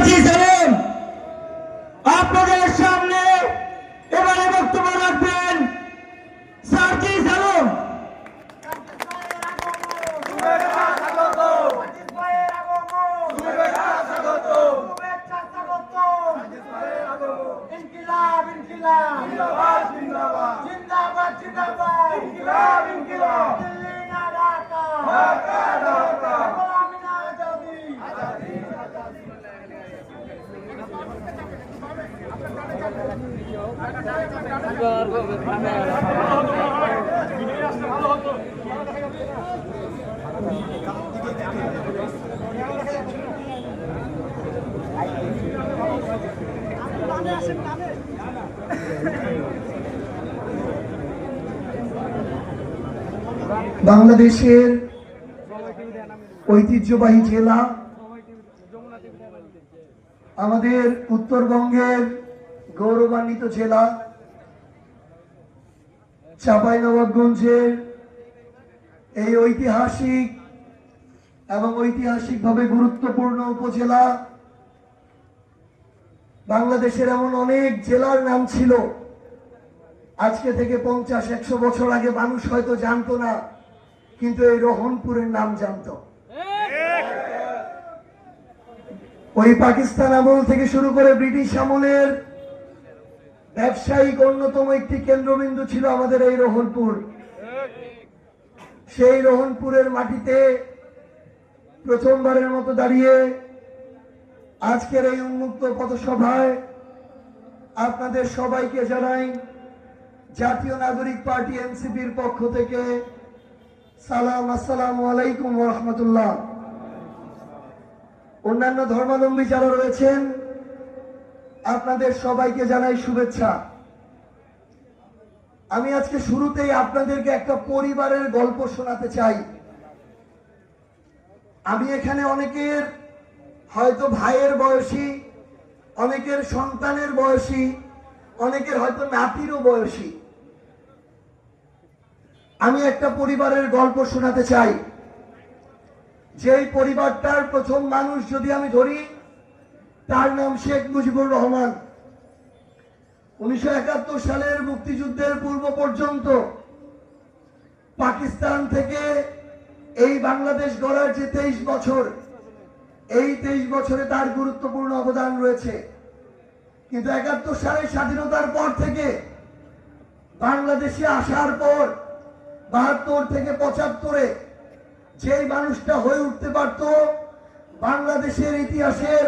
সার্জি সালাম আপনাদের সামনে এবারে বক্তব্য রাখবেন। সার্জি সালাম। বাংলাদেশের ঐতিহ্যবাহী জেলা, আমাদের উত্তরবঙ্গের গৌরবান্বিত জেলা চাঁপাইনবাবগঞ্জের এই ঐতিহাসিক এবং ঐতিহাসিকভাবে গুরুত্বপূর্ণ উপজেলা। বাংলাদেশের এমন অনেক জেলার নাম ছিল আজকে থেকে 50-100 বছর আগে মানুষ হয়তো জানতো না, কিন্তু এই রোহনপুরের নাম জানতো। ওই পাকিস্তান আমল থেকে শুরু করে ব্রিটিশ আমলের ব্যবসায়িক অন্যতম একটি কেন্দ্রবিন্দু ছিল আমাদের এই রোহনপুর। সেই রোহনপুরের মাটিতে প্রথমবারের মতো দাঁড়িয়ে আজকের এই উন্মুক্ত পথসভায় আপনাদের সবাইকে জানাই জাতীয় নাগরিক পার্টি এনসিপির পক্ষ থেকে সালাম। আসসালামু আলাইকুম ওয়া রাহমাতুল্লাহ। অন্যান্য ধর্মাবলম্বী যারা রয়েছেন আপনাদের সবাইকে জানাই শুভেচ্ছা। আমি আজকে শুরুতেই আপনাদেরকে একটা পরিবারের গল্প শোনাতে চাই। আমি এখানে অনেকের হয়তো ভাইয়ের বয়সী, অনেকের সন্তানের বয়সী, অনেকের হয়তো নাতিরও বয়সী। আমি একটা পরিবারের গল্প শোনাতে চাই। যেই পরিবারটার প্রথম মানুষ যদি আমি ধরি, তার নাম শেখ মুজিবুর রহমান। 1971 সালের মুক্তিযুদ্ধের পূর্ব পর্যন্ত পাকিস্তান থেকে এই বাংলাদেশ গড়ার যে 23 বছর, এই 23 বছরে তার গুরুত্বপূর্ণ অবদান রয়েছে। কিন্তু 71 সালের স্বাধীনতার পর থেকে বাংলাদেশে আসার পর 72 থেকে 75-এ যেই মানুষটা হয়ে উঠতে পারত বাংলাদেশের ইতিহাসের